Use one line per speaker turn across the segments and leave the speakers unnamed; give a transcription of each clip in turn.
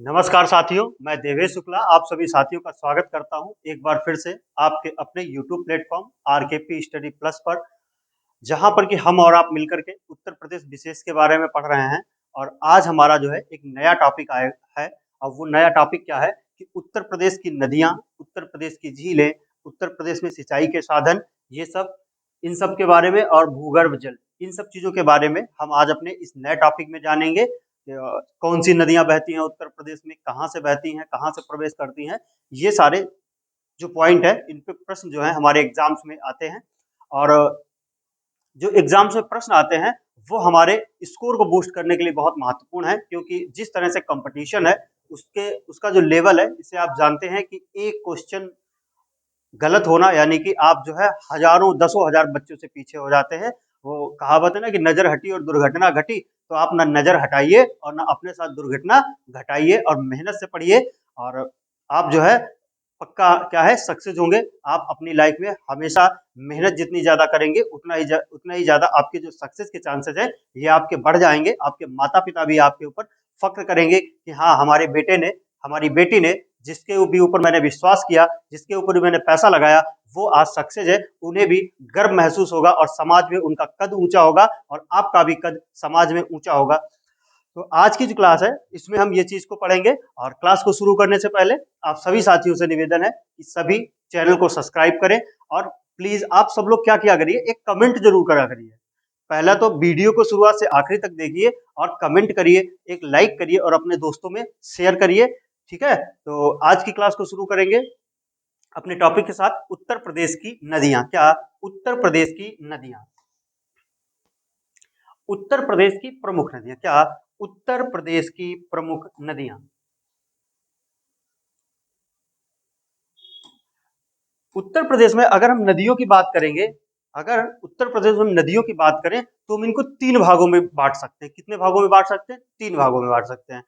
नमस्कार साथियों, मैं देवेश शुक्ला आप सभी साथियों का स्वागत करता हूं एक बार फिर से आपके अपने YouTube प्लेटफॉर्म आरकेपी स्टडी प्लस पर, जहां पर कि हम और आप मिलकर के उत्तर प्रदेश विशेष के बारे में पढ़ रहे हैं। और आज हमारा जो है एक नया टॉपिक आया है। और वो नया टॉपिक क्या है कि उत्तर प्रदेश की नदियां, उत्तर प्रदेश की झीलें, उत्तर प्रदेश में सिंचाई के साधन, ये सब, इन सब के बारे में और भूगर्भ जल, इन सब चीजों के बारे में हम आज अपने इस नए टॉपिक में जानेंगे। कौन सी नदियां बहती हैं उत्तर प्रदेश में, कहाँ से बहती हैं, कहाँ से प्रवेश करती हैं, ये सारे जो पॉइंट है, इन पे प्रश्न जो है हमारे एग्जाम्स में आते हैं। और जो एग्जाम्स में प्रश्न आते हैं वो हमारे स्कोर को बूस्ट करने के लिए बहुत महत्वपूर्ण है, क्योंकि जिस तरह से कंपटीशन है उसके उसका जो लेवल है, इसे आप जानते हैं कि एक क्वेश्चन गलत होना यानी कि आप जो है हजारों दसों हजार बच्चों से पीछे हो जाते हैं। वो कहावत है ना कि नजर हटी और दुर्घटना घटी। तो आप ना नजर हटाइए और ना अपने साथ दुर्घटना घटाइए और मेहनत से पढ़िए। और आप जो है पक्का क्या है सक्सेस होंगे। आप अपनी लाइफ में हमेशा मेहनत जितनी ज्यादा करेंगे उतना ही ज्यादा आपके जो सक्सेस के चांसेस है ये आपके बढ़ जाएंगे। आपके माता पिता भी आपके ऊपर फक्र करेंगे कि हाँ, हमारे बेटे ने, हमारी बेटी ने, जिसके भी ऊपर मैंने विश्वास किया, जिसके ऊपर मैंने पैसा लगाया, वो आज सक्सेस है। उन्हें भी गर्व महसूस होगा और समाज में उनका कद ऊंचा होगा और आपका भी कद समाज में ऊंचा होगा। तो आज की जो क्लास है इसमें हम ये चीज को पढ़ेंगे। और क्लास को शुरू करने से पहले आप सभी साथियों से निवेदन है कि सभी चैनल को सब्सक्राइब करें। और प्लीज आप सब लोग क्या किया करिए, एक कमेंट जरूर करा करिए। पहला तो वीडियो को शुरुआत से आखिरी तक देखिए और कमेंट करिए, एक लाइक करिए और अपने दोस्तों में शेयर करिए। ठीक है, तो आज की क्लास को शुरू करेंगे अपने टॉपिक के साथ, उत्तर प्रदेश की नदियां। क्या? उत्तर प्रदेश की नदियां, उत्तर प्रदेश की प्रमुख नदियां। क्या? उत्तर प्रदेश की प्रमुख नदियां। उत्तर प्रदेश में अगर हम नदियों की बात करेंगे, अगर उत्तर प्रदेश में हम नदियों की बात करें तो हम इनको तीन भागों में बांट सकते हैं। कितने भागों में बांट सकते हैं? तीन भागों में बांट सकते हैं।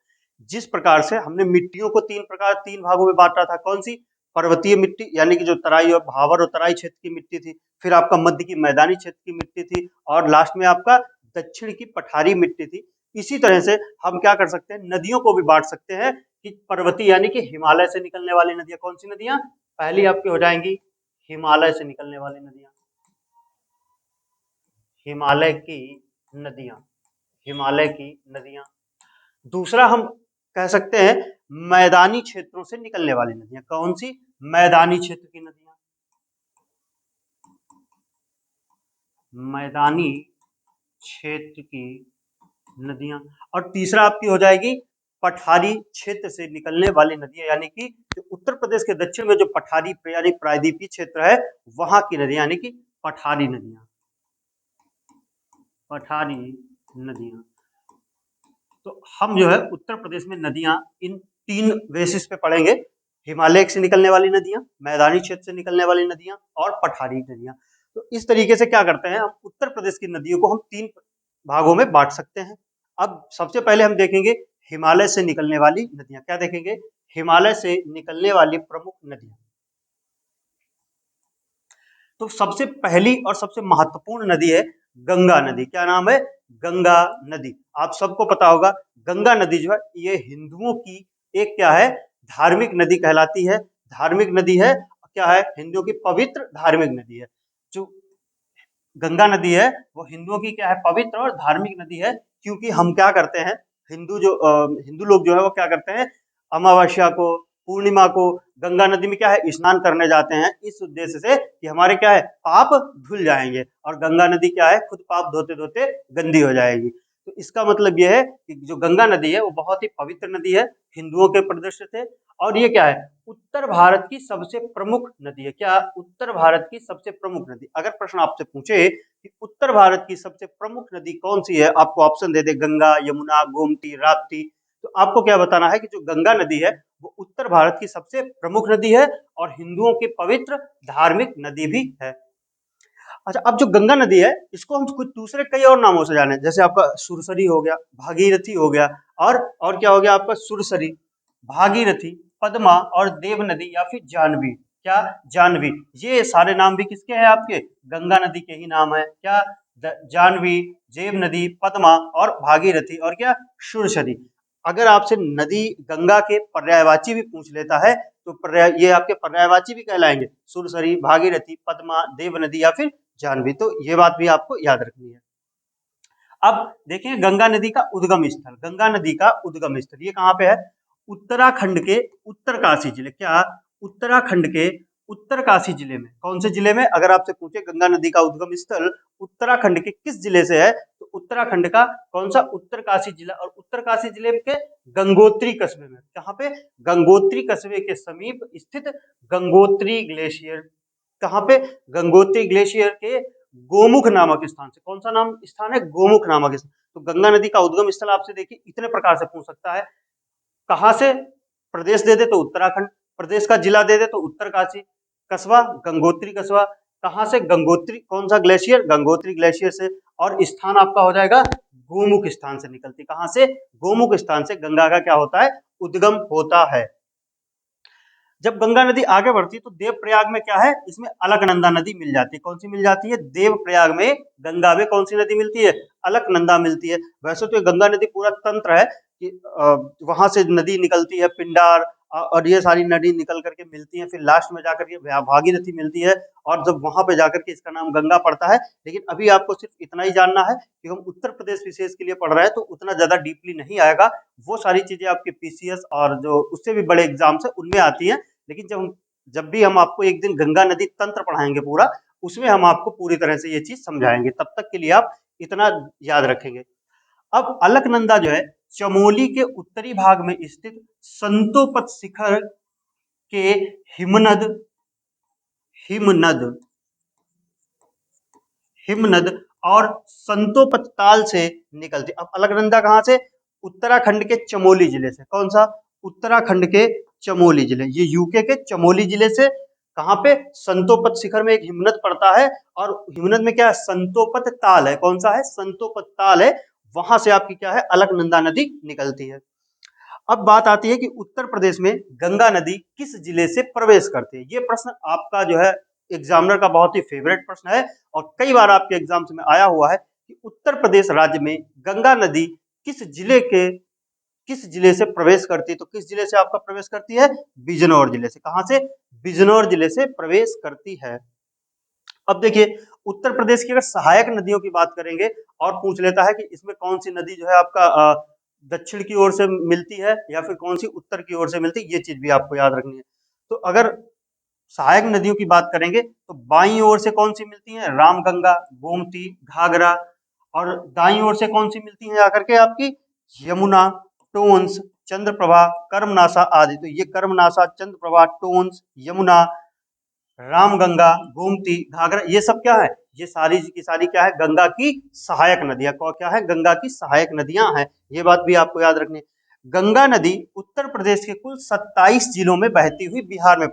जिस प्रकार से हमने मिट्टियों को तीन भागों में बांटा था। कौन सी? पर्वतीय मिट्टी यानी कि जो तराई और भावर और तराई क्षेत्र की मिट्टी थी, फिर आपका मध्य की मैदानी क्षेत्र की मिट्टी थी, और लास्ट में आपका दक्षिण की पठारी मिट्टी थी। इसी तरह से हम क्या कर सकते हैं, नदियों को भी बांट सकते हैं कि पर्वतीय यानी कि हिमालय से निकलने वाली नदियां। कौन सी नदियां? पहली आपकी हो जाएंगी हिमालय से निकलने वाली नदियां, हिमालय की नदियां, हिमालय की नदियां। दूसरा हम कह सकते हैं मैदानी क्षेत्रों से निकलने वाली नदियां। कौन सी? मैदानी क्षेत्र की नदियां, मैदानी क्षेत्र की नदियां। और तीसरा आपकी हो जाएगी पठारी क्षेत्र से निकलने वाली नदियां, यानी कि जो उत्तर प्रदेश के दक्षिण में जो पठारी यानी प्रायद्वीपीय क्षेत्र है, वहां की नदियां यानी कि पठारी नदियां, पठारी नदियां। तो हम जो है उत्तर प्रदेश में नदियां इन तीन बेसिस पे पढ़ेंगे। हिमालय से निकलने वाली नदियां, मैदानी क्षेत्र से निकलने वाली नदियां और पठारी नदियां। तो इस तरीके से क्या करते हैं, हम उत्तर प्रदेश की नदियों को हम तीन भागों में बांट सकते हैं। अब सबसे पहले हम देखेंगे हिमालय से निकलने वाली नदियां। क्या देखेंगे? हिमालय से निकलने वाली प्रमुख नदियां। तो सबसे पहली और सबसे महत्वपूर्ण नदी है गंगा नदी। क्या नाम है? गंगा नदी। आप सबको पता होगा गंगा नदी जो है ये हिंदुओं की एक क्या है, धार्मिक नदी कहलाती है। धार्मिक नदी है, क्या है, हिंदुओं की पवित्र धार्मिक नदी है। जो गंगा नदी है वो हिंदुओं की क्या है, पवित्र और धार्मिक नदी है। क्योंकि हम क्या करते हैं, हिंदू लोग जो है वो क्या करते हैं, अमावस्या को, पूर्णिमा को गंगा नदी में क्या है, स्नान करने जाते हैं, इस उद्देश्य से कि हमारे क्या है, पाप धुल जाएंगे। और गंगा नदी क्या है, खुद पाप धोते धोते गंदी हो जाएगी। तो इसका मतलब यह है कि जो गंगा नदी है वो बहुत ही पवित्र नदी है हिंदुओं के परिदृश्य से। और ये क्या है, उत्तर भारत की सबसे प्रमुख नदी है। क्या? उत्तर भारत की सबसे प्रमुख नदी। अगर प्रश्न आपसे पूछे कि उत्तर भारत की सबसे प्रमुख नदी कौन सी है, आपको ऑप्शन दे दे गंगा, यमुना, गोमती, राप्ती, तो आपको क्या बताना है कि जो गंगा नदी है वो उत्तर भारत की सबसे प्रमुख नदी है और हिंदुओं की पवित्र धार्मिक नदी भी है। अच्छा, अब जो गंगा नदी है इसको हम कुछ दूसरे कई और नामों से जाने, जैसे आपका सुरसरी हो गया, भागीरथी हो गया, और क्या हो गया आपका, सुरसरी, भागीरथी, पद्मा और देव नदी या फिर जानवी। क्या? जानवी। ये सारे नाम भी किसके हैं, आपके गंगा नदी के ही नाम है। क्या? जानवी, जेब नदी, पद्मा और भागीरथी और क्या, सुरसरी। अगर आपसे नदी गंगा के पर्यायवाची भी पूछ लेता है तो ये आपके पर्यायवाची भी कहलाएंगे, सुरसरी, भागीरथी, पद्मा, देव नदी या फिर जाह्नवी। तो ये बात भी आपको याद रखनी है। अब देखिए गंगा नदी का उद्गम स्थल, गंगा नदी का उद्गम स्थल ये कहाँ पे है? उत्तराखंड के उत्तरकाशी जिले, क्या उत्तराखंड के उत्तरकाशी जिले में। कौन से जिले में? अगर आपसे पूछे गंगा नदी का उद्गम स्थल उत्तराखंड के किस जिले से है, तो उत्तराखंड का कौन सा? उत्तरकाशी जिला। और उत्तरकाशी जिले के गंगोत्री कस्बे में। कहाँ पे? गंगोत्री कस्बे के समीप स्थित गंगोत्री ग्लेशियर। कहाँ पे? गंगोत्री ग्लेशियर के गोमुख नामक स्थान से। कौन सा नाम स्थान है? गोमुख नामक स्थान। तो गंगा नदी का उद्गम स्थल आपसे देखिए इतने प्रकार से पूछ सकता है। कहां से? प्रदेश दे दे तो उत्तराखंड, प्रदेश का जिला दे दे तो उत्तरकाशी, कस्बा गंगोत्री कस्बा। कहां से? गंगोत्री, कौन सा ग्लेशियर? गंगोत्री ग्लेशियर से। और स्थान आपका हो जाएगा गोमुख स्थान से निकलती। कहां से? गोमुख स्थान से गंगा का क्या होता है? उद्गम होता है। जब गंगा नदी आगे बढ़ती है तो देवप्रयाग में क्या है? इसमें अलकनंदा नदी मिल जाती है। कौन सी मिल जाती है? देवप्रयाग में गंगा में कौन सी नदी मिलती है? अलकनंदा मिलती है। वैसे तो ये गंगा नदी पूरा तंत्र है कि वहां से नदी निकलती है, पिंडार और ये सारी नदी निकल करके मिलती है, फिर लास्ट में जाकर के भागीरथी मिलती है, और जब वहां पे जाकर के इसका नाम गंगा पड़ता है। लेकिन अभी आपको सिर्फ इतना ही जानना है कि हम उत्तर प्रदेश विशेष के लिए पढ़ रहे हैं तो उतना ज्यादा डीपली नहीं आएगा। वो सारी चीजें आपके पीसीएस और जो उससे भी बड़े एग्जाम्स है उनमें आती हैं। लेकिन जब भी हम आपको एक दिन गंगा नदी तंत्र पढ़ाएंगे पूरा, उसमें हम आपको पूरी तरह से ये चीज समझाएंगे। तब तक के लिए आप इतना याद रखेंगे। अब अलकनंदा जो है चमोली के उत्तरी भाग में स्थित संतोपत शिखर के हिमनद हिमनद हिमनद और संतोपत ताल से निकलती। अब अलकनंदा कहां से? उत्तराखंड के चमोली जिले से। कौन सा? उत्तराखंड के चमोली जिले, ये यूके के चमोली जिले से। कहां पे? संतोपत शिखर में एक हिमनद पड़ता है, और हिमनद में क्या है? संतोपत ताल है। कौन सा है? संतोपत ताल है। वहां से आपकी क्या है? अलकनंदा नदी निकलती है। अब बात आती है कि उत्तर प्रदेश में गंगा नदी किस जिले से प्रवेश करती है। ये प्रश्न आपका जो है एग्जामिनर का बहुत ही फेवरेट प्रश्न है, और कई बार आपके एग्जाम्स में आया हुआ है कि उत्तर प्रदेश राज्य में गंगा नदी किस जिले के किस जिले से प्रवेश करती है। तो किस जिले से आपका प्रवेश करती है? बिजनौर जिले से। कहां से? बिजनौर जिले से प्रवेश करती है। अब देखिए उत्तर प्रदेश की अगर सहायक नदियों की बात करेंगे, और पूछ लेता है कि इसमें कौन सी नदी जो है आपका दक्षिण की ओर से मिलती है या फिर कौन सी उत्तर की ओर से मिलती है, ये चीज भी आपको याद रखनी है। तो अगर सहायक नदियों की बात करेंगे तो बाईं ओर से कौन सी मिलती है? रामगंगा, गोमती, घाघरा। और दाईं ओर से कौन सी मिलती है आकर के? आपकी यमुना, टोंस, चंद्रप्रभा, कर्मनाशा आदि। तो ये कर्मनाशा, चंद्रप्रभा, टोंस, यमुना, रामगंगा, गोमती, घाघरा, ये सब क्या है? ये सारी की सारी क्या है? गंगा की सहायक नदियां। क्या है? गंगा की सहायक नदियां हैं। ये बात भी आपको याद रखनी है। गंगा नदी उत्तर प्रदेश के कुल 27 जिलों में बहती हुई बिहार में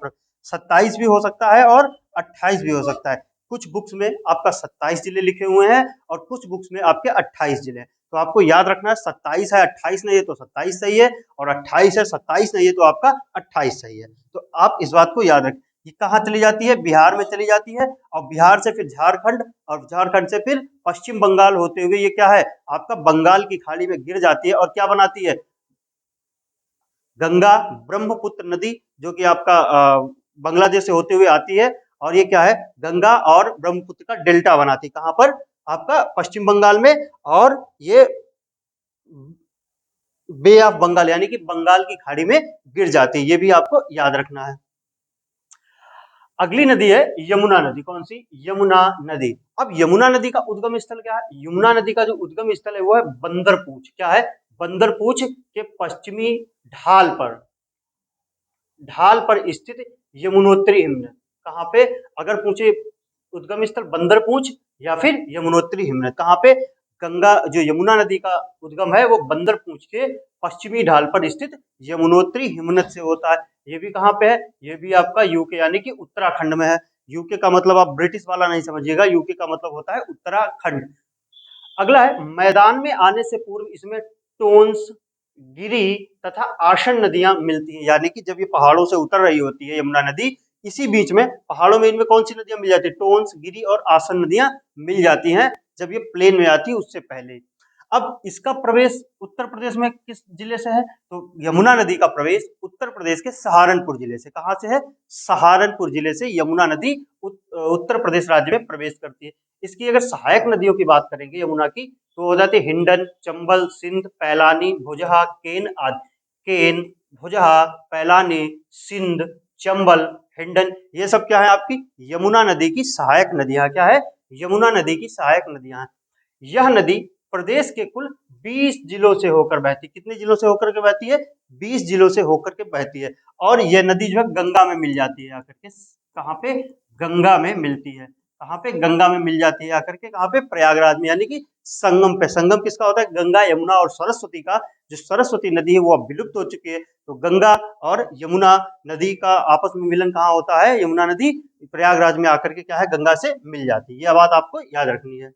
27 भी हो सकता है और 28 भी हो सकता है। कुछ बुक्स में आपका 27 जिले लिखे हुए हैं और कुछ बुक्स में आपके 28 जिले हैं। तो आपको याद रखना है 27 है 28 नहीं है तो 27 सही है, और 28 है 27 नहीं है तो आपका 28 सही है। तो आप इस बात को याद रखें। ये कहाँ चली जाती है? बिहार में चली जाती है, और बिहार से फिर झारखंड, और झारखंड से फिर पश्चिम बंगाल होते हुए ये क्या है? आपका बंगाल की खाड़ी में गिर जाती है, और क्या बनाती है? गंगा ब्रह्मपुत्र नदी, जो कि आपका बांग्लादेश से होते हुए आती है, और ये क्या है? गंगा और ब्रह्मपुत्र का डेल्टा बनाती है। कहां पर? आपका पश्चिम बंगाल में। और ये बे ऑफ बंगाल यानी कि बंगाल की खाड़ी में गिर जाती है। ये भी आपको याद रखना है। अगली नदी है यमुना नदी। कौन सी? यमुना नदी। अब यमुना नदी का उद्गम स्थल क्या है? यमुना नदी का जो उद्गम स्थल है वो है बंदरपूछ। क्या है? बंदरपूछ के पश्चिमी ढाल पर स्थित यमुनोत्री हिमनद। कहाँ पे? अगर पूछे उद्गम स्थल बंदरपूछ या फिर यमुनोत्री हिमनद, कहाँ पे? गंगा जो यमुना नदी का उद्गम है वो बंदरपूछ के पश्चिमी ढाल पर स्थित यमुनोत्री हिमनद से होता है। ये भी कहाँ पे है? ये भी आपका यूके यानी कि उत्तराखंड में है। यूके का मतलब आप ब्रिटिश वाला नहीं समझिएगा, यूके का मतलब होता है उत्तराखंड। अगला है मैदान में आने से पूर्व इसमें टोन्स, गिरी तथा आसन नदियां मिलती हैं। यानी कि जब ये पहाड़ों से उतर रही होती है यमुना नदी, इसी बीच में पहाड़ों में इनमें कौन सी नदियां मिल जाती है? टोन्स, गिरी और आसन नदियां मिल जाती हैं जब ये प्लेन में आती है उससे पहले। अब इसका प्रवेश उत्तर प्रदेश में किस जिले से है? तो यमुना नदी का प्रवेश उत्तर प्रदेश के सहारनपुर जिले से, कहां से है? सहारनपुर जिले से यमुना नदी उत्तर प्रदेश राज्य में प्रवेश करती है। इसकी अगर सहायक नदियों की बात करेंगे यमुना की, तो हो जाती है हिंडन, चंबल, सिंध, पैलानी, भुजहा, केन आदि। केन, भुजहा, पैलानी, सिंध, चंबल, हिंडन, ये सब क्या है आपकी यमुना नदी की सहायक नदियां। क्या है? यमुना नदी की सहायक नदियां हैं। यह नदी प्रदेश के कुल 20 जिलों से होकर बहती। कितने जिलों से होकर के बहती है? 20 जिलों से होकर के बहती है। और यह नदी जो है गंगा में मिल जाती है आकर के। कहाँ पे? गंगा में मिलती है। कहाँ पे? गंगा में मिल जाती है आकर के। कहाँ पे? प्रयागराज में, यानी कि संगम पे। संगम किसका होता है? गंगा, यमुना और सरस्वती का। जो सरस्वती नदी है वो अब विलुप्त हो चुकी है, तो गंगा और यमुना नदी का आपस में मिलन कहाँ होता है? यमुना नदी प्रयागराज में आकर के क्या है? गंगा से मिल जाती है। यह बात आपको याद रखनी है।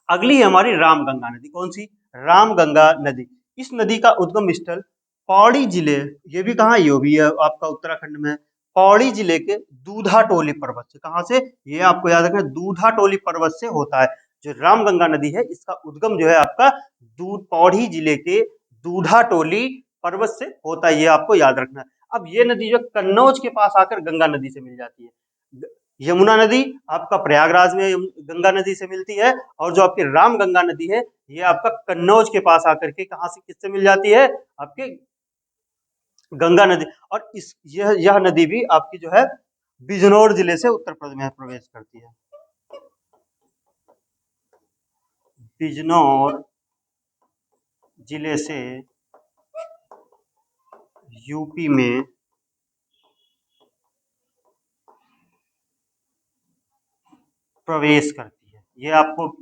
अगली है हमारी रामगंगा नदी। कौन सी? रामगंगा नदी। इस नदी का उद्गम स्थल पौड़ी जिले, ये भी कहाँ? ये भी है आपका उत्तराखंड में। पौड़ी जिले के दूधा टोली पर्वत से। कहाँ से? ये आपको याद रखना, दूधा टोली पर्वत से होता है। जो रामगंगा नदी है इसका उद्गम जो है आपका पौड़ी जिले के दूधा टोली पर्वत से होता है। ये आपको याद रखना है। अब ये नदी जो कन्नौज के पास आकर गंगा नदी से मिल जाती है। यमुना नदी आपका प्रयागराज में गंगा नदी से मिलती है, और जो आपकी रामगंगा नदी है ये आपका कन्नौज के पास आकर के कहां से किससे मिल जाती है? आपके गंगा नदी। और यह नदी भी आपकी जो है बिजनौर जिले से उत्तर प्रदेश में प्रवेश करती है। बिजनौर जिले से यूपी में प्रवेश करती है।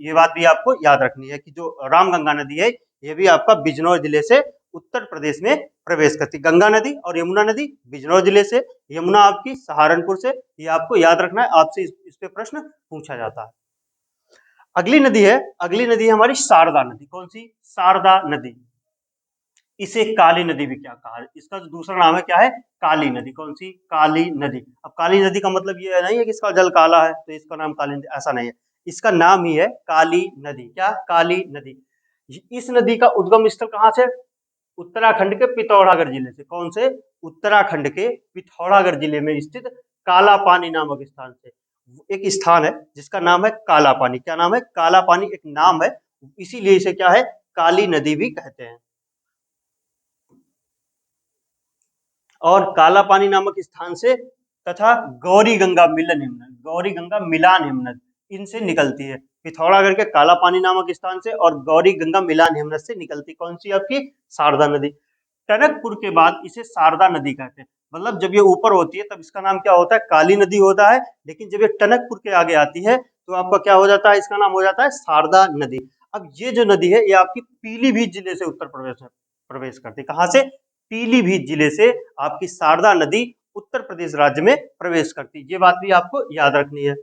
ये बात भी आपको याद रखनी है कि जो रामगंगा नदी है ये भी आपका बिजनौर जिले से उत्तर प्रदेश में प्रवेश करती है। गंगा नदी और यमुना नदी बिजनौर जिले से, यमुना आपकी सहारनपुर से। ये आपको याद रखना है, आपसे इस पे प्रश्न पूछा जाता है। अगली नदी है हमारी शारदा नदी। कौन सी? शारदा नदी। इसे काली नदी भी क्या कहा है? इसका जो दूसरा नाम है क्या है? काली नदी। कौन सी? काली नदी। अब काली नदी का मतलब ये नहीं है कि इसका जल काला है तो इसका नाम काली नदी, ऐसा नहीं है। इसका नाम ही है काली नदी। क्या? काली नदी। इस नदी का उद्गम स्थल कहाँ से? उत्तराखंड के पिथौरागढ़ जिले से। कौन से? उत्तराखंड के पिथौरागढ़ जिले में स्थित काला पानी नामक स्थान से। एक स्थान है जिसका नाम है काला पानी। क्या नाम है? काला पानी एक नाम है, इसीलिए इसे क्या है? काली नदी भी कहते हैं। और काला पानी नामक स्थान से तथा गौरी गंगा मिलन हिमनद, गौरी गंगा मिलान हिमनद इनसे निकलती है। पिथौरागढ़ के काला पानी नामक स्थान से और गौरी गंगा मिलान हिमनद से निकलती कौन सी? आपकी शारदा नदी। टनकपुर के बाद इसे शारदा नदी कहते हैं। मतलब जब ये ऊपर होती है तब इसका नाम क्या होता है? काली नदी होता है, लेकिन जब ये टनकपुर के आगे आती है तो आपका क्या हो जाता है? इसका नाम हो जाता है शारदा नदी। अब ये जो नदी है ये आपकी पीलीभीत जिले से उत्तर प्रदेश में प्रवेश करती है। कहां से? पीलीभीत जिले से आपकी शारदा नदी उत्तर प्रदेश राज्य में प्रवेश करती है। ये बात भी आपको याद रखनी है।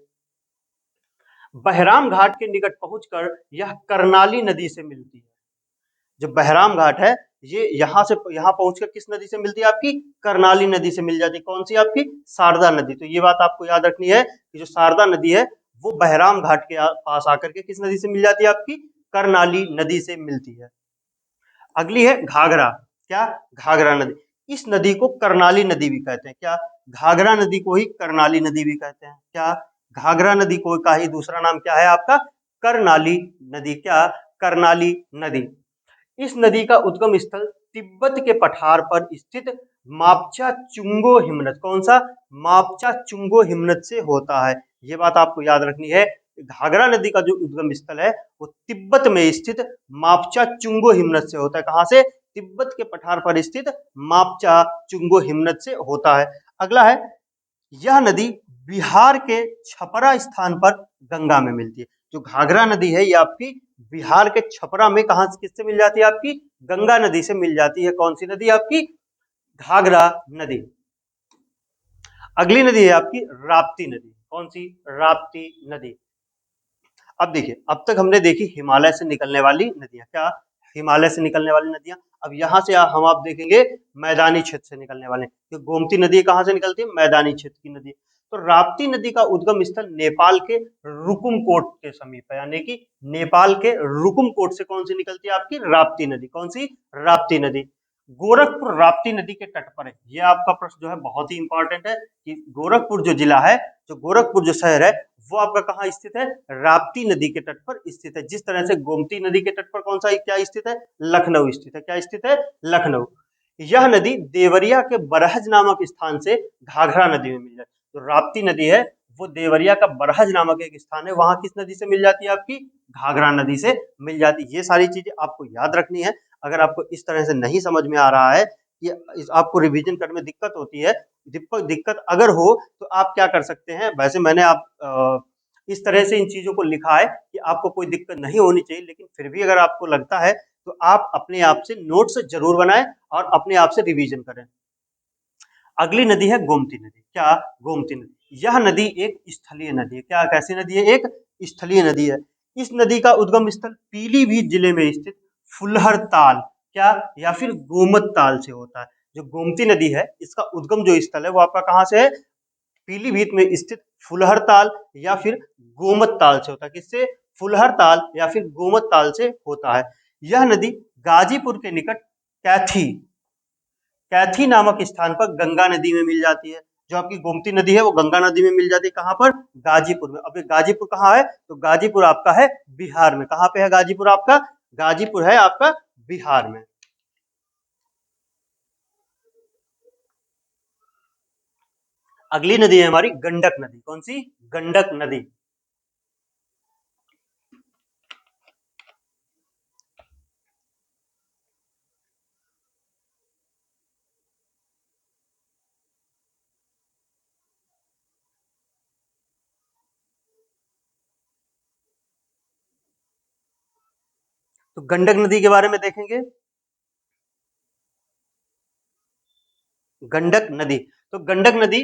बहराम घाट के निकट पहुंचकर यह करनाली नदी से मिलती है। जो बहराम घाट है ये यहाँ पहुंचकर किस नदी से मिलती है? आपकी करनाली नदी से मिल जाती है। कौन सी? आपकी शारदा नदी। तो ये बात आपको याद रखनी है कि जो शारदा नदी है वो बहराम घाट के पास आकर के किस नदी से मिल जाती है? आपकी करनाली नदी से मिलती है। अगली है घाघरा। क्या? घाघरा नदी। इस नदी को करनाली नदी भी कहते हैं। क्या? घाघरा नदी को ही करनाली नदी भी कहते हैं। क्या? घाघरा नदी को का ही दूसरा नाम क्या है आपका? करनाली नदी। क्या? करनाली नदी। इस नदी का उद्गम स्थल तिब्बत के पठार पर स्थित मापचा चुंगो हिमनद। कौन सा? मापचा चुंगो हिमनद से होता है। ये बात आपको याद रखनी है। घाघरा नदी का जो उद्गम स्थल है वो तिब्बत में स्थित मापचा चुंगो हिमनद से होता है। कहां से? तिब्बत के पठार पर स्थित मापचा चुंगो हिमनद से होता है। अगला है, यह नदी बिहार के छपरा स्थान पर गंगा में मिलती है। जो घाघरा नदी है ये आपकी बिहार के छपरा में कहां से किससे मिल जाती है? आपकी गंगा नदी से मिल जाती है। कौन सी नदी? आपकी घाघरा नदी। अगली नदी है आपकी राप्ती नदी। कौन सी? राप्ती नदी। अब देखिए, अब तक हमने देखी हिमालय से निकलने वाली नदियां। क्या? हिमालय से निकलने वाली नदियां। अब यहां से हम आप देखेंगे मैदानी क्षेत्र से निकलने वाले। तो गोमती नदी कहां से निकलती है? मैदानी क्षेत्र की नदी। तो राप्ती नदी का उद्गम स्थल नेपाल के रुकुमकोट के समीप है, यानी कि नेपाल के रुकुमकोट से कौन सी निकलती है आपकी राप्ती नदी, कौन सी राप्ती नदी। गोरखपुर राप्ती नदी के तट पर है। ये आपका प्रश्न जो है बहुत ही इंपॉर्टेंट है कि गोरखपुर जो जिला है, जो गोरखपुर जो शहर है, वो आपका कहाँ स्थित है, राप्ती नदी के तट पर स्थित है। जिस तरह से गोमती नदी के तट पर कौन सा क्या स्थित है, लखनऊ स्थित है। क्या स्थित है, लखनऊ। यह नदी देवरिया के बरहज नामक स्थान से घाघरा नदी में मिल जाती है। तो राप्ती नदी है वो देवरिया का बरहज नामक एक स्थान है, वहां किस नदी से मिल जाती है आपकी, घाघरा नदी से मिल जाती है। ये सारी चीजें आपको याद रखनी है। अगर आपको इस तरह से नहीं समझ में आ रहा है, कि आपको रिवीजन करने में दिक्कत होती है, दिक्कत अगर हो तो आप क्या कर सकते हैं, वैसे मैंने इस तरह से इन चीजों को लिखा है कि आपको कोई दिक्कत नहीं होनी चाहिए, लेकिन फिर भी अगर आपको लगता है तो आप अपने आप से नोट्स जरूर बनाएं और अपने आप से रिवीजन करें। अगली नदी है गोमती नदी। क्या, गोमती नदी। यह नदी एक स्थलीय नदी है। क्या, कैसी नदी है, एक स्थलीय नदी है। इस नदी का उद्गम स्थल पीलीभीत जिले में स्थित फुलहर ताल, क्या, या फिर गोमत ताल से होता है। जो गोमती नदी है इसका उद्गम जो स्थल है वो आपका कहाँ से है, पीलीभीत में स्थित फुलहर ताल या फिर गोमत ताल से होता है। किससे, फुलहर ताल या फिर गोमत ताल से होता है। यह नदी गाजीपुर के निकट कैथी कैथी नामक स्थान पर गंगा नदी में मिल जाती है। जो आपकी गोमती नदी है वो गंगा नदी में मिल जाती है। कहाँ पर, गाजीपुर में। अब गाजीपुर कहाँ है, तो गाजीपुर आपका है बिहार में। कहाँ पे है गाजीपुर आपका, गाजीपुर है आपका बिहार में। अगली नदी है हमारी गंडक नदी। कौन सी, गंडक नदी। तो गंडक नदी के बारे में देखेंगे। गंडक नदी, तो गंडक नदी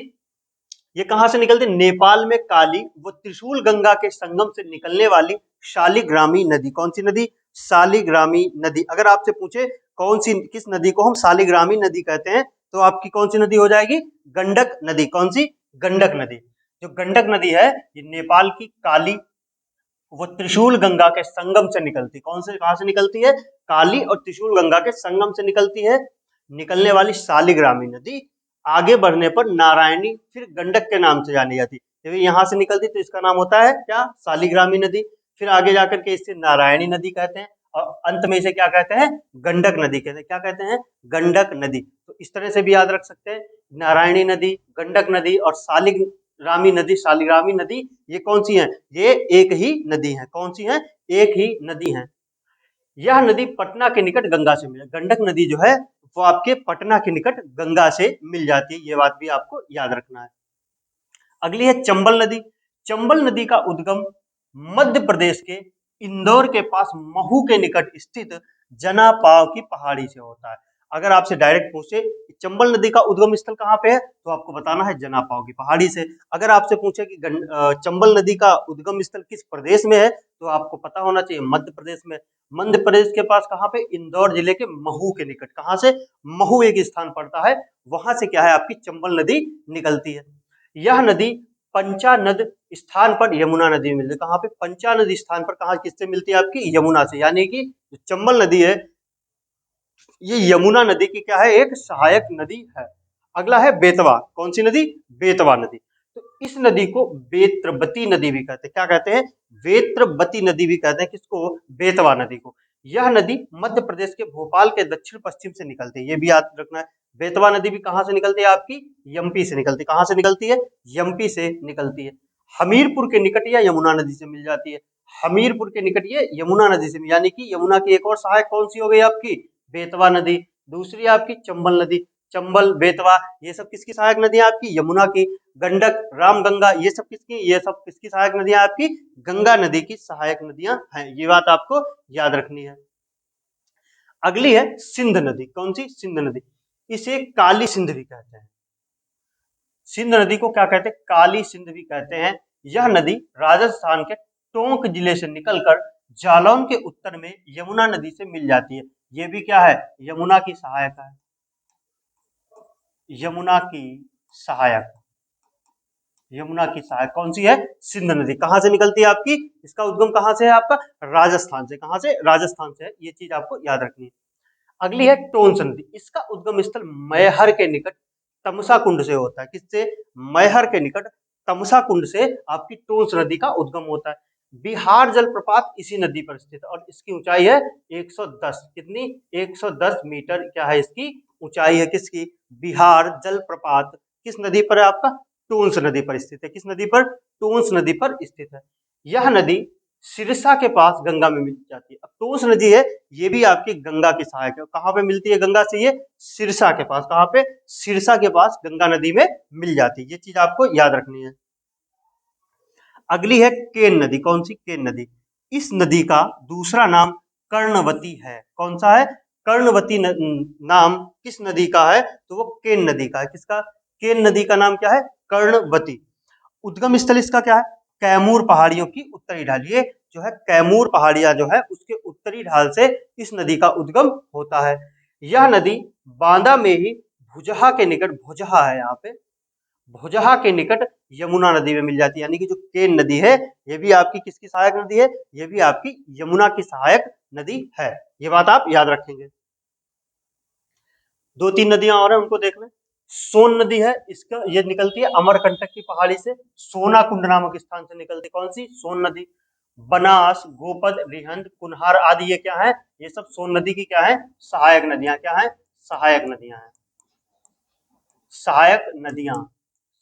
ये कहां से निकलती है, नेपाल में काली वो त्रिशूल गंगा के संगम से निकलने वाली शालिग्रामी नदी। कौन सी नदी, शालिग्रामी नदी। अगर आपसे पूछे कौन सी, किस नदी को हम शालिग्रामी नदी कहते हैं, तो आपकी कौन सी नदी हो जाएगी, गंडक नदी। कौन सी, गंडक नदी। जो गंडक नदी है ये नेपाल की काली वो त्रिशूल गंगा के संगम से निकलती, कौन से, कहां से निकलती है, काली और त्रिशूल गंगा के संगम से निकलती है। निकलने वाली शालिग्रामी नदी आगे बढ़ने पर नारायणी फिर गंडक के नाम से जानी जाती है। यहाँ से निकलती तो इसका नाम होता है क्या, शालिग्रामी नदी। फिर आगे जाकर के इसे नारायणी नदी कहते हैं और अंत में इसे क्या कहते हैं, गंडक नदी कहते हैं। क्या कहते हैं, गंडक नदी। तो इस तरह से भी याद रख सकते हैं, नारायणी नदी, गंडक नदी और शालिग्रामी नदी। शालिग्रामी नदी ये कौन सी है, ये एक ही नदी है। कौन सी है, एक ही नदी है। यह नदी पटना के निकट गंगा से मिल, गंडक नदी जो है वो आपके पटना के निकट गंगा से मिल जाती है। ये बात भी आपको याद रखना है। अगली है चंबल नदी। चंबल नदी का उद्गम मध्य प्रदेश के इंदौर के पास महू के निकट स्थित जनापाव की पहाड़ी से होता है। अगर आपसे डायरेक्ट पूछे कि चंबल नदी का उद्गम स्थल कहाँ पे है, तो आपको बताना है जनापाव की पहाड़ी से। अगर आपसे पूछे कि चंबल नदी का उद्गम स्थल किस प्रदेश में है, तो आपको पता होना चाहिए मध्य प्रदेश में। मध्य प्रदेश के पास कहाँ पे, इंदौर जिले के महू के निकट। कहाँ से, महू एक स्थान पड़ता है, वहां से क्या है आपकी चंबल नदी निकलती है। यह नदी पंचानद स्थान पर यमुना नदी मिलती है। कहाँ पे, पंचानद स्थान पर, कहाँ किससे मिलती है आपकी, यमुना से। यानी कि चंबल नदी है ये यमुना नदी की क्या है, एक सहायक नदी है। अगला है बेतवा। कौन सी नदी, बेतवा नदी। तो इस नदी को बेत्रबती नदी भी कहते हैं। क्या कहते हैं, बेत्रबती नदी भी कहते हैं। किसको, बेतवा नदी को। यह नदी मध्य प्रदेश के भोपाल के दक्षिण पश्चिम से निकलती है। ये भी याद रखना है। बेतवा नदी भी कहाँ से निकलती है आपकी, यमपी से निकलती है। कहाँ से निकलती है, यमपी से निकलती है। हमीरपुर के निकट या यमुना नदी से मिल जाती है। हमीरपुर के निकट ये यमुना नदी से, यानी कि यमुना की एक और सहायक कौन सी हो गई आपकी, बेतवा नदी। दूसरी आपकी चंबल नदी। चंबल, बेतवा ये सब किसकी सहायक नदी है आपकी, यमुना की। गंडक, रामगंगा ये सब किसकी, ये सब किसकी सहायक नदियां आपकी, गंगा नदी की सहायक नदियां हैं। ये बात आपको याद रखनी है। अगली है सिंध नदी। कौन सी, सिंध नदी। इसे काली सिंध भी कहते हैं। सिंध नदी को क्या कहते हैं, काली सिंध भी कहते हैं। यह नदी राजस्थान के टोंक जिले से निकलकर जालौन के उत्तर में यमुना नदी से मिल जाती है। ये भी क्या है, यमुना की सहायक है, यमुना की सहायक। यमुना की सहायक कौन सी है? सिंध नदी। कहां से निकलती है आपकी? इसका उद्गम कहां से है आपका? राजस्थान से। कहां से? राजस्थान से है। ये चीज आपको याद रखनी है। अगली है टोंस नदी। इसका उद्गम स्थल मैहर के निकट तमसा कुंड से होता है। किससे? मैहर के निकट तमसा कुंड से आपकी टोंस नदी का उद्गम होता है। बिहार जलप्रपात इसी नदी पर स्थित है और इसकी ऊंचाई है 110। कितनी? 110 मीटर क्या है इसकी ऊंचाई है। किसकी? बिहार जलप्रपात किस नदी पर है आपका? टोंस नदी पर स्थित है। किस नदी पर? टोंस नदी पर स्थित है। यह नदी सिरसा के पास गंगा में मिल जाती है। अब टोंस नदी है, ये भी आपकी गंगा की सहायक है। कहां पे मिलती है गंगा से? ये सिरसा के पास। कहां पे? सिरसा के पास गंगा नदी में मिल जाती है। ये चीज आपको याद रखनी है। अगली है केन नदी। कौन सी? केन नदी। इस नदी का दूसरा नाम कर्णवती है। कौन सा है? कर्णवती नाम किस नदी का है? तो वो केन नदी का है। किसका? केन नदी का नाम क्या है? कर्णवती। उद्गम स्थल इसका क्या है? कैमूर पहाड़ियों की उत्तरी ढाल। ये जो है कैमूर पहाड़ियां जो है उसके उत्तरी ढाल से इस नदी का उद्गम होता है। यह नदी बांदा में ही भुजहा के निकट, भुजहा है यहाँ पे, भुजहा के निकट यमुना नदी में मिल जाती है। यानी कि जो केन नदी है ये भी आपकी किसकी सहायक नदी है? ये भी आपकी यमुना की सहायक नदी है। ये बात आप याद रखेंगे। दो तीन नदियां और हैं, उनको देख लें। सोन नदी है, इसका ये निकलती है अमरकंटक की पहाड़ी से, सोना कुंड नामक स्थान से निकलती है। कौन सी? सोन नदी। बनास, गोपद, रिहंद, कुन्हार आदि ये क्या है? ये सब सोन नदी की क्या है? सहायक नदियां। क्या है? सहायक नदियां हैं। सहायक नदियां,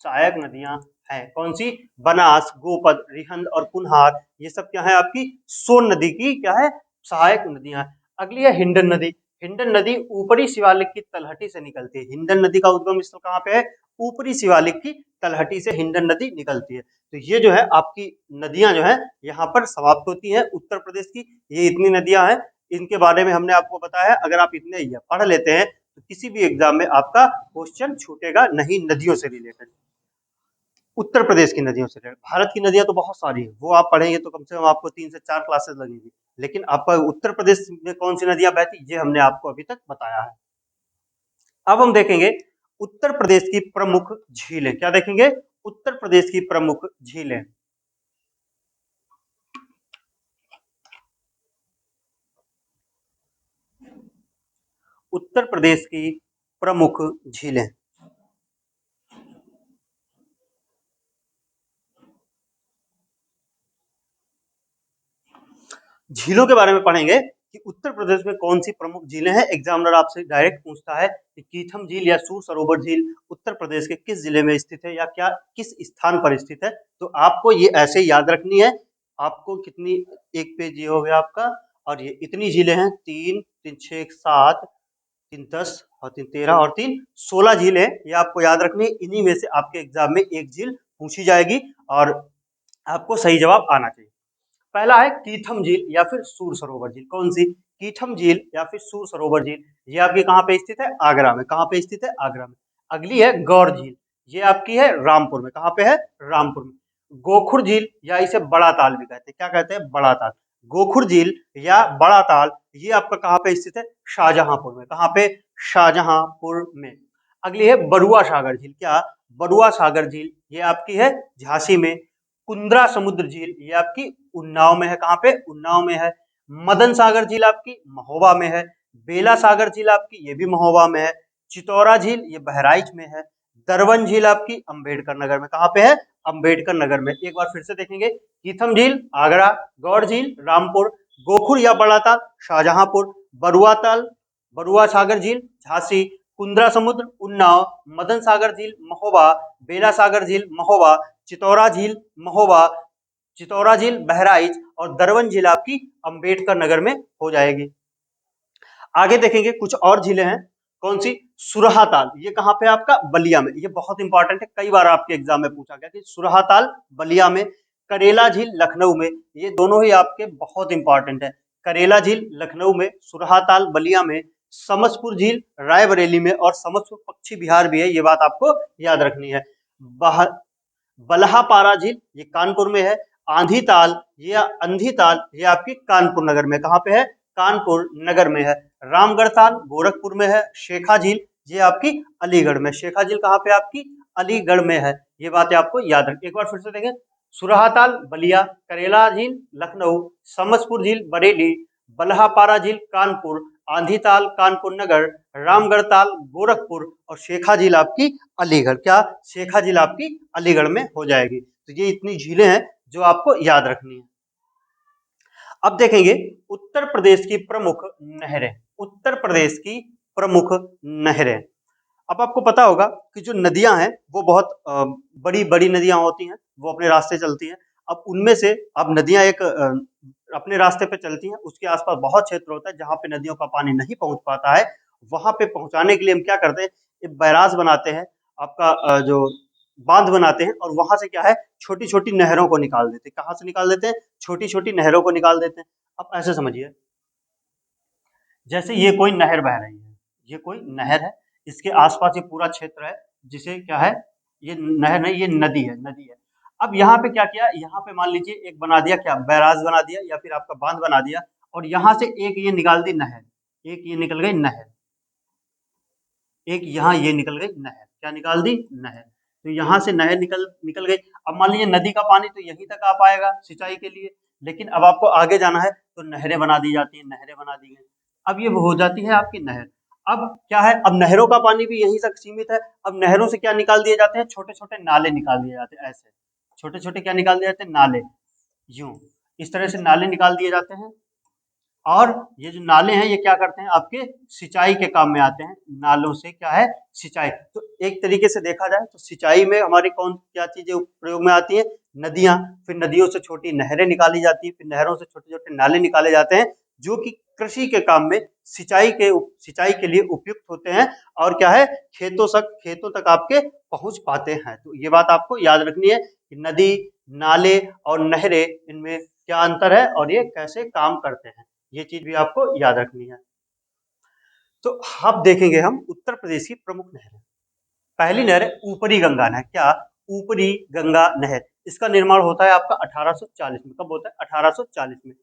सहायक नदियां हैं। कौन सी? बनास, गोपद, रिहंद और कुन्हार ये सब क्या है? आपकी सोन नदी की क्या है? सहायक नदियां। अगली है हिंडन नदी। हिंडन नदी ऊपरी शिवालिक की तलहटी से निकलती है। हिंडन नदी का उद्गम स्थल कहाँ पे है? ऊपरी शिवालिक की तलहटी से हिंडन नदी निकलती है। तो ये जो है आपकी नदियां जो है यहाँ पर समाप्त होती है उत्तर प्रदेश की। ये इतनी नदियां हैं, इनके बारे में हमने आपको बताया। अगर आप इतने पढ़ लेते हैं तो किसी भी एग्जाम में आपका क्वेश्चन छूटेगा नहीं नदियों से रिलेटेड, उत्तर प्रदेश की नदियों से रिलेटेड। भारत की नदियां तो बहुत सारी हैं, वो आप पढ़ेंगे तो कम से कम आपको 3 से 4 क्लासेस लगेंगी। लेकिन आपका उत्तर प्रदेश में कौन सी नदियां बहती ये हमने आपको अभी तक बताया है। अब हम देखेंगे उत्तर प्रदेश की प्रमुख झीलें। क्या देखेंगे? उत्तर प्रदेश की प्रमुख झीलें। उत्तर प्रदेश की प्रमुख झीलें। झीलों के बारे में पढ़ेंगे कि उत्तर प्रदेश में कौन सी प्रमुख झीलें हैं। एग्जामिनर आपसे डायरेक्ट पूछता है कि कीथम झील या सूर सरोवर झील उत्तर प्रदेश के किस जिले में स्थित है या क्या किस स्थान पर स्थित है। तो आपको ये ऐसे याद रखनी है। आपको कितनी, एक पेज ये हो गया आपका, और ये इतनी झीलें हैं, 3 3 6 7 3 10 और 3 13 और 3 16 झीलें। ये आपको याद रखनी है। इन्हीं में से आपके एग्जाम में एक झील पूछी जाएगी और आपको सही जवाब आना चाहिए। पहला है कीथम झील या फिर सूर सरोवर झील। कौन सी? कीथम झील या फिर सूर सरोवर झील। ये आपकी कहाँ पे स्थित है? आगरा में। कहाँ पे स्थित है? आगरा में। अगली है गौर झील। ये आपकी है रामपुर में। कहाँ पे है? रामपुर में। गोखुर झील या इसे बड़ा ताल भी कहते हैं। क्या कहते हैं? बड़ा ताल। गोखुर झील या बड़ा ताल ये आपका कहाँ पे स्थित है? शाहजहांपुर में। कहाँ पे? शाहजहांपुर में। अगली है बरुआ सागर झील। क्या? बरुआ सागर झील ये आपकी है झांसी में। कुंद्रा समुद्र झील ये आपकी उन्नाव में है। कहाँ पे? उन्नाव में है। मदन सागर झील आपकी महोबा में है। बेला सागर झील आपकी ये भी महोबा में है। चितौरा झील ये बहराइच में है। दरवन झील आपकी अंबेडकर नगर में। कहाँ पे है? अंबेडकर नगर में। एक बार फिर से देखेंगे, कीथम झील आगरा, गौर झील रामपुर, गोखुर या बड़ा ताल शाहजहांपुर, बरुआ ताल बरुआ सागर झील झांसी, कुंद्रा समुद्र उन्नाव, मदन सागर झील महोबा, बेला सागर झील महोबा, चितौरा झील महोबा, चितौरा झील बहराइच और दरवन झील आपकी अंबेडकर नगर में हो जाएगी। आगे देखेंगे कुछ और झीलें हैं। कौन सी? सुरहा ताल ये कहाँ पे? आपका बलिया में। ये बहुत इंपॉर्टेंट है, कई बार आपके एग्जाम में पूछा गया कि सुरहा ताल बलिया में। करेला झील लखनऊ में। ये दोनों ही आपके बहुत इंपॉर्टेंट है। करेला झील लखनऊ में, सुरहा ताल बलिया में, समसपुर झील रायबरेली में और समसपुर पक्षी विहार भी है। ये बात आपको याद रखनी है। बलहापारा झील ये कानपुर में है। आंधी ताल या अंधी ताल ये आपकी कानपुर नगर में। कहाँ पे है? कानपुर नगर में है। रामगढ़ ताल गोरखपुर में है। शेखा झील ये आपकी अलीगढ़ में। शेखा झील कहाँ पे? आपकी अलीगढ़ में है। ये बातें आपको याद रख। एक बार फिर से देखें, सुरहाताल बलिया, करेला झील लखनऊ, समसपुर झील बरेली, बल्हापारा झील कानपुर, आंधीताल कानपुर नगर, रामगढ़ ताल गोरखपुर और शेखा झील आपकी अलीगढ़। क्या शेखा झील आपकी अलीगढ़ में हो जाएगी। तो ये इतनी झीलें हैं जो आपको याद रखनी है। अब देखेंगे उत्तर प्रदेश की प्रमुख नहरें। उत्तर प्रदेश की प्रमुख नहरें। अब आपको पता होगा कि जो नदियां हैं वो बहुत बड़ी बड़ी नदियां होती हैं, वो अपने रास्ते चलती हैं। अब उनमें से अब नदियां एक अपने रास्ते पे चलती हैं, उसके आसपास बहुत क्षेत्र होता है जहां पे नदियों का पानी नहीं पहुंच पाता है। वहां पे पहुंचाने के लिए हम क्या करते हैं, एक बैराज बनाते हैं, आपका जो बांध बनाते हैं, और वहां से क्या है, छोटी छोटी नहरों को निकाल देते हैं। कहाँ से निकाल देते हैं, छोटी छोटी नहरों को निकाल देते हैं। अब ऐसे समझिए, जैसे ये कोई नहर बह रही है, ये कोई नहर है, इसके आसपास ये पूरा क्षेत्र है, जिसे क्या है, ये नहर नहीं, ये नदी है, नदी है। अब यहाँ पे क्या किया, यहाँ पे मान लीजिए एक बना दिया, क्या बैराज बना दिया या फिर आपका बांध बना दिया, और यहाँ से एक ये निकाल दी नहर, एक ये निकल गई नहर, एक यहाँ ये निकल गई नहर। क्या निकाल दी, नहर। तो यहाँ से नहर निकल निकल गई। अब मान लीजिए नदी का पानी तो यहीं तक आ पाएगा सिंचाई के लिए, लेकिन अब आपको आगे जाना है तो नहरें बना दी जाती हैं, नहरें बना दी गई। अब ये हो जाती है आपकी नहर। अब क्या है, अब नहरों का पानी भी यहीं तक सीमित है। अब नहरों से क्या निकाल दिए जाते हैं, छोटे छोटे नाले निकाल दिए जाते हैं। ऐसे छोटे छोटे क्या निकाल दिए जाते हैं, नाले। यूं इस तरह से नाले निकाल दिए जाते हैं। और ये जो नाले हैं ये क्या करते हैं, आपके सिंचाई के काम में आते हैं। नालों से क्या है, सिंचाई। तो एक तरीके से देखा जाए तो सिंचाई में हमारी कौन क्या चीजें प्रयोग में आती है, नदियां। फिर नदियों से छोटी नहरें निकाली जाती है, फिर नहरों से छोटे छोटे नाले निकाले जाते हैं, जो कि कृषि के काम में सिंचाई के लिए उपयुक्त होते हैं। और क्या है, खेतों तक आपके पहुंच पाते हैं। तो ये बात आपको याद रखनी है कि नदी, नाले और नहरें, इनमें क्या अंतर है और ये कैसे काम करते हैं, ये चीज भी आपको याद रखनी है। तो अब देखेंगे हम उत्तर प्रदेश की प्रमुख नहरें। पहली नहर है ऊपरी गंगा नहर। क्या, ऊपरी गंगा नहर। इसका निर्माण होता है आपका 1840 में। कब होता है, 1840 में।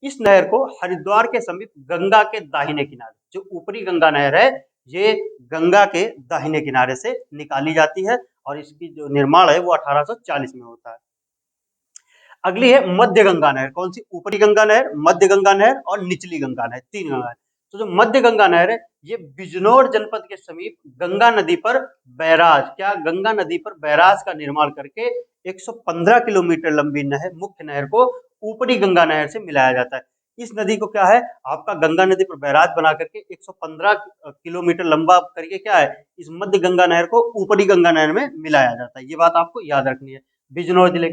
इस नहर को हरिद्वार के समीप गंगा के दाहिने किनारे, जो ऊपरी गंगा नहर है, ये गंगा के दाहिने किनारे से निकाली जाती है, और इसकी जो निर्माण है वो 1840 में होता है। अगली है मध्य गंगा नहर। कौन सी, ऊपरी गंगा नहर, मध्य गंगा नहर और निचली गंगा नहर, तीन गंगा नहर। तो जो मध्य गंगा नहर है, ये बिजनौर जनपद के समीप गंगा नदी पर बैराज, क्या, गंगा नदी पर बैराज का निर्माण करके 115 किलोमीटर लंबी नहर, मुख्य नहर को ऊपरी गंगा नहर से मिलाया जाता है। इस नदी को क्या है, आपका गंगा नदी पर बैराज बना करके 115 किलोमीटर लंबा करके क्या है, इस मध्य गंगा नहर को ऊपरी गंगा नहर में मिलाया जाता है। ये बात आपको याद रखनी है। बिजनौर जिले,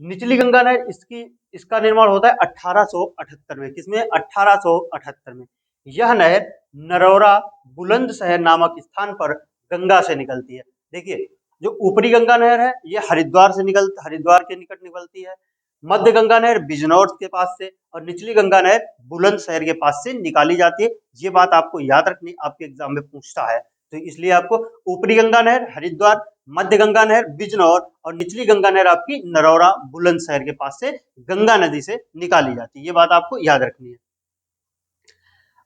निचली गंगा नहर, इसका निर्माण होता है 1878 में। किसमें, 1878 में। यह नहर नरौरा बुलंदशहर नामक स्थान पर गंगा से निकलती है। देखिए, जो ऊपरी गंगा नहर है ये हरिद्वार के निकट निकलती है। मध्य गंगा नहर बिजनौर के पास से, और निचली गंगा नहर बुलंदशहर के पास से निकाली जाती है। ये बात आपको याद रखनी, आपके एग्जाम में पूछता है। तो इसलिए आपको ऊपरी गंगा नहर हरिद्वार, मध्य गंगा नहर बिजनौर, और निचली गंगा नहर आपकी नरौरा बुलंदशहर के पास से गंगा नदी से निकाली जाती है। ये बात आपको याद रखनी है।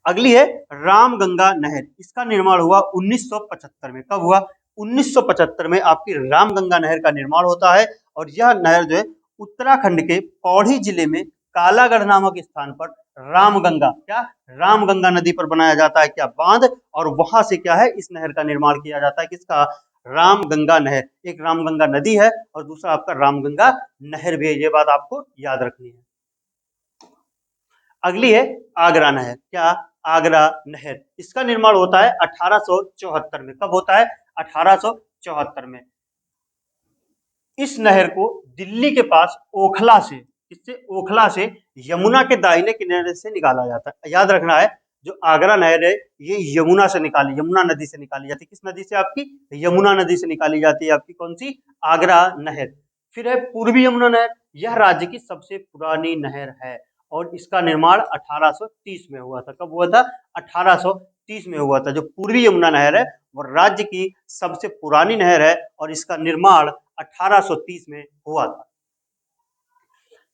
अगली है रामगंगा नहर। इसका निर्माण हुआ 1975 में। कब हुआ, 1975 में आपकी रामगंगा नहर का निर्माण होता है। और यह नहर जो है उत्तराखंड के पौड़ी जिले में कालागढ़ नामक स्थान पर रामगंगा, क्या, रामगंगा नदी पर बनाया जाता है क्या, बांध। और वहां से क्या है, इस नहर का निर्माण किया जाता है। किसका, रामगंगा नहर। एक रामगंगा नदी है और दूसरा आपका रामगंगा नहर भी है। ये बात आपको याद रखनी है। अगली है आगरा नहर। क्या, आगरा नहर। इसका निर्माण होता है 1874 में। कब होता है, 1874 में। इस नहर को दिल्ली के पास ओखला से, इससे ओखला से यमुना के दाहिने किनारे से निकाला जाता है। याद रखना है, जो आगरा नहर है ये यमुना नदी से निकाली जाती है। किस नदी से, आपकी यमुना नदी से निकाली जाती है, आपकी कौन सी, आगरा नहर। फिर है पूर्वी यमुना नहर। यह राज्य की सबसे पुरानी नहर है, और इसका निर्माण 1830 में हुआ था। कब हुआ था, 1830 में हुआ था। जो पूर्वी यमुना नहर है वो राज्य की सबसे पुरानी नहर है, और इसका निर्माण 1830 में हुआ था।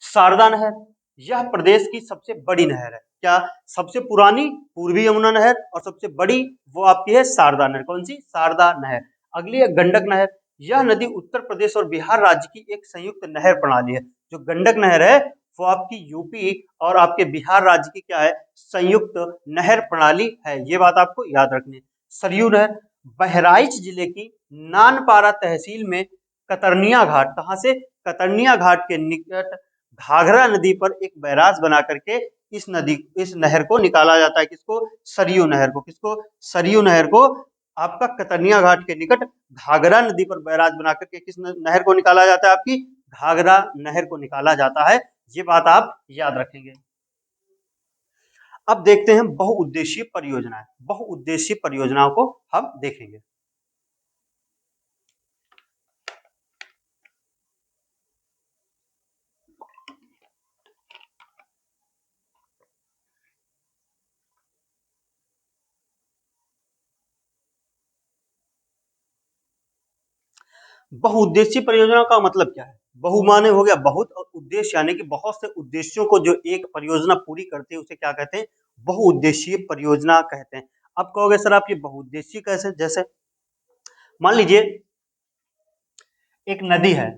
शारदा नहर, यह प्रदेश की सबसे बड़ी नहर है। क्या, सबसे पुरानी पूर्वी यमुना नहर, और सबसे बड़ी वो आपकी है शारदा नहर। कौन सी, शारदा नहर। अगली है गंडक नहर। यह नदी उत्तर प्रदेश और बिहार राज्य की एक संयुक्त नहर प्रणाली है। जो गंडक नहर है वो आपकी यूपी और आपके बिहार राज्य की क्या है, संयुक्त नहर प्रणाली है। ये बात आपको याद रखनी है। सरयू नहर बहराइच जिले की नानपारा तहसील में कतरनिया घाट, कहाँ से, कतरनिया घाट के निकट घाघरा नदी पर एक बैराज बना करके इस नहर को निकाला जाता है। किसको, सरयू नहर को। किसको, सरयू नहर को आपका कतरनिया घाट के निकट घाघरा नदी पर बैराज बना करके किस नहर को निकाला जाता है, आपकी घाघरा नहर को निकाला जाता है। ये बात आप याद रखेंगे। अब देखते हैं बहुउद्देशीय परियोजनाएं। बहुउद्देशीय परियोजनाओं को हम देखेंगे। बहुउद्देशीय परियोजना का मतलब क्या है? बहु माने हो गया बहुत, और उद्देश्य यानी कि बहुत से उद्देश्यों को जो एक परियोजना पूरी करती है उसे क्या कहते हैं, बहुउद्देशीय परियोजना कहते हैं। अब कहोगे सर आप ये बहुउद्देशीय कैसे, जैसे मान लीजिए एक नदी है,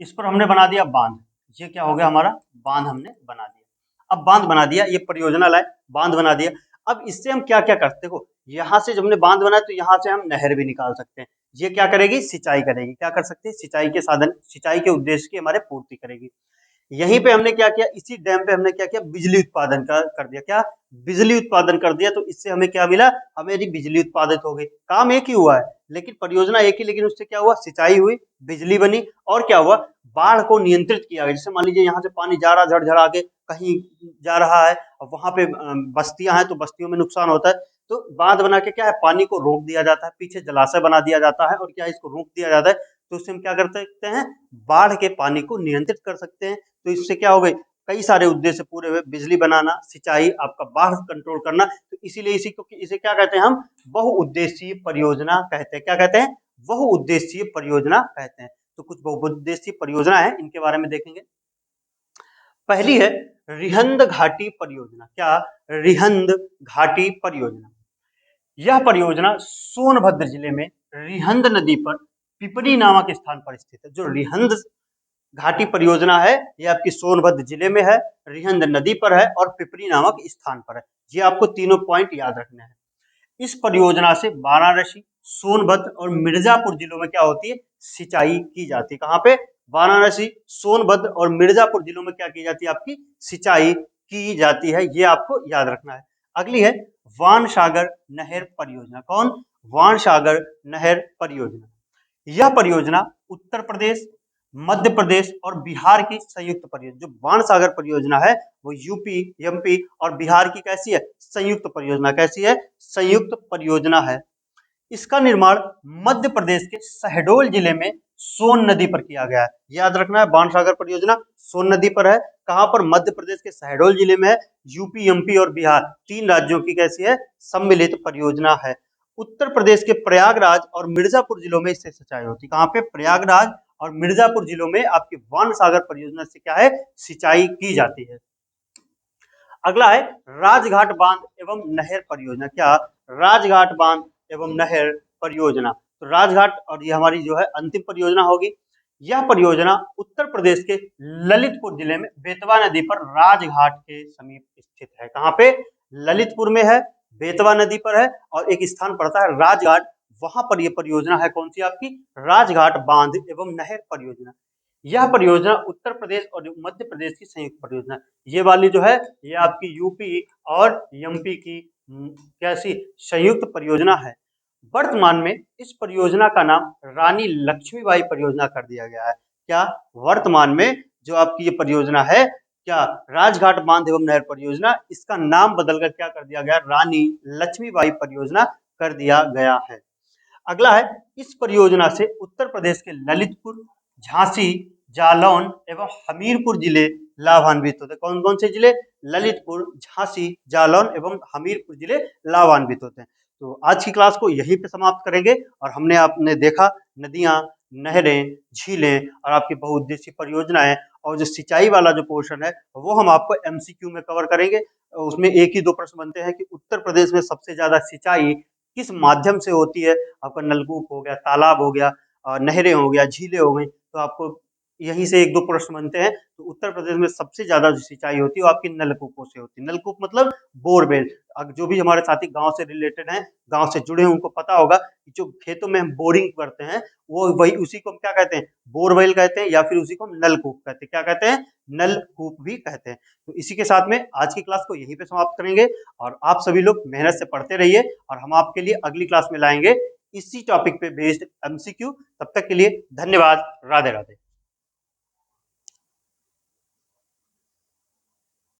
इस पर हमने बना दिया बांध। ये क्या हो गया हमारा, बांध हमने बना दिया। अब बांध बना दिया, ये परियोजना लाए, बांध बना दिया। अब इससे हम क्या क्या करते हो, यहाँ से जब हमने बांध बनाया तो यहाँ से हम नहर भी निकाल सकते हैं। ये क्या करेगी, सिंचाई करेगी। क्या कर सकते हैं, सिंचाई के साधन, सिंचाई के उद्देश्य की हमारे पूर्ति करेगी। यहीं पे हमने क्या किया, इसी डैम पे हमने क्या किया, बिजली उत्पादन कर दिया। क्या, बिजली उत्पादन कर दिया। तो इससे हमें क्या मिला, हमें बिजली उत्पादित हो गई। काम एक ही हुआ है लेकिन परियोजना एक ही, लेकिन उससे क्या हुआ, सिंचाई हुई, बिजली बनी, और क्या हुआ, बाढ़ को नियंत्रित किया गया। जैसे मान लीजिए यहाँ से पानी जा रहा झड़झड़ा के कहीं जा रहा है, और वहां पे बस्तियां हैं तो बस्तियों में नुकसान होता है, तो बांध बना के क्या है, पानी को रोक दिया जाता है, पीछे जलाशय बना दिया जाता है, और क्या इसको रोक दिया जाता है। तो उससे हम क्या कर सकते हैं, बाढ़ के पानी को नियंत्रित कर सकते हैं। तो इससे क्या हो गई, कई सारे उद्देश्य पूरे हुए, बिजली बनाना, सिंचाई, आपका बाढ़ कंट्रोल करना। तो इसीलिए इसे क्या कहते हैं हम, बहुउद्देशीय परियोजना कहते हैं। क्या कहते हैं, बहुउद्देशीय परियोजना कहते हैं। तो कुछ बहुउद्देशीय परियोजना है, इनके बारे में देखेंगे। पहली है रिहंद घाटी परियोजना। क्या, रिहंद घाटी परियोजना। यह परियोजना सोनभद्र जिले में रिहंद नदी पर पिपरी नामक स्थान पर स्थित है। जो रिहंद घाटी परियोजना है ये आपकी सोनभद्र जिले में है, रिहंद नदी पर है और पिपरी नामक स्थान पर है। ये आपको तीनों पॉइंट याद रखने हैं। इस परियोजना से वाराणसी, सोनभद्र और मिर्जापुर जिलों में क्या होती है, सिंचाई की जाती है। कहाँ पे, वाराणसी, सोनभद्र और मिर्जापुर जिलों में क्या की जाती है, आपकी सिंचाई की जाती है। ये आपको याद रखना है। अगली है वानसागर नहर परियोजना। कौन, वानसागर नहर परियोजना। यह परियोजना उत्तर प्रदेश, मध्य प्रदेश और बिहार की संयुक्त परियोजना। जो बाणसागर परियोजना है वो यूपी, एमपी और बिहार की कैसी है, संयुक्त परियोजना। कैसी है, संयुक्त परियोजना है। इसका निर्माण मध्य प्रदेश के शहडोल जिले में सोन नदी पर किया गया है। याद रखना है, बाणसागर परियोजना सोन नदी पर है। कहां पर, मध्य प्रदेश के शहडोल जिले में है। यूपी, एमपी और बिहार तीन राज्यों की कैसी है, सम्मिलित परियोजना है। उत्तर प्रदेश के प्रयागराज और मिर्जापुर जिलों में इससे सिंचाई होती है। कहां पे, प्रयागराज और मिर्जापुर जिलों में आपकी वानसागर परियोजना से क्या है, सिंचाई की जाती है। अगला है राजघाट बांध एवं नहर परियोजना। क्या, राजघाट बांध एवं नहर परियोजना। तो राजघाट, और ये हमारी जो है अंतिम परियोजना होगी। यह परियोजना उत्तर प्रदेश के ललितपुर जिले में बेतवा नदी पर राजघाट के समीप स्थित है। कहाँ पे, ललितपुर में है, बेतवा नदी पर है, और एक स्थान पड़ता है राजघाट, वहां पर यह परियोजना है। कौन सी, आपकी राजघाट बांध एवं नहर परियोजना। यह परियोजना उत्तर प्रदेश और मध्य प्रदेश की संयुक्त परियोजना। ये वाली जो है ये आपकी यूपी और एमपी की कैसी संयुक्त परियोजना है। वर्तमान में इस परियोजना का नाम रानी लक्ष्मीबाई परियोजना कर दिया गया है। क्या, वर्तमान में जो आपकी ये परियोजना है, क्या राजघाट बांध एवं नहर परियोजना, इसका नाम बदलकर क्या कर दिया गया, रानी लक्ष्मीबाई परियोजना कर दिया गया है। अगला है, इस परियोजना से उत्तर प्रदेश के ललितपुर, झांसी, जालौन एवं हमीरपुर जिले लाभान्वित होते हैं। कौन कौन से जिले, ललितपुर, झांसी, जालौन एवं हमीरपुर जिले लाभान्वित होते हैं। तो आज की क्लास को यहीं पे समाप्त करेंगे, और हमने आपने देखा नदियां, नहरें, झीलें और आपकी बहुउद्देशीय परियोजनाएं, और जो सिंचाई वाला जो पोर्शन है वो हम आपको एमसीक्यू में कवर करेंगे। उसमें एक ही दो प्रश्न बनते हैं कि उत्तर प्रदेश में सबसे ज्यादा सिंचाई किस माध्यम से होती है। आपका नलकूप हो गया, तालाब हो गया, नहरें हो गया, झीलें हो गई, तो आपको यहीं से 1-2 प्रश्न बनते हैं। तो उत्तर प्रदेश में सबसे ज़्यादा जो सिंचाई होती है वो आपकी नलकूपों से होती है। नलकूप मतलब बोरवेल। जो भी हमारे साथी गाँव से रिलेटेड हैं, गाँव से जुड़े हैं, उनको पता होगा कि जो खेतों में हम बोरिंग करते हैं, वो वही उसी को हम क्या कहते हैं? बोरवेल कहते हैं या फिर उसी को हम नलकूप कहते हैं। क्या कहते हैं? नलकूप भी कहते हैं। तो इसी के साथ में आज की क्लास को यहीं पे समाप्त करेंगे और आप सभी लोग मेहनत से पढ़ते रहिए और हम आपके लिए अगली क्लास में लाएँगे इसी टॉपिक पे बेस्ड एमसीक्यू। तब तक के लिए धन्यवाद। राधे-राधे।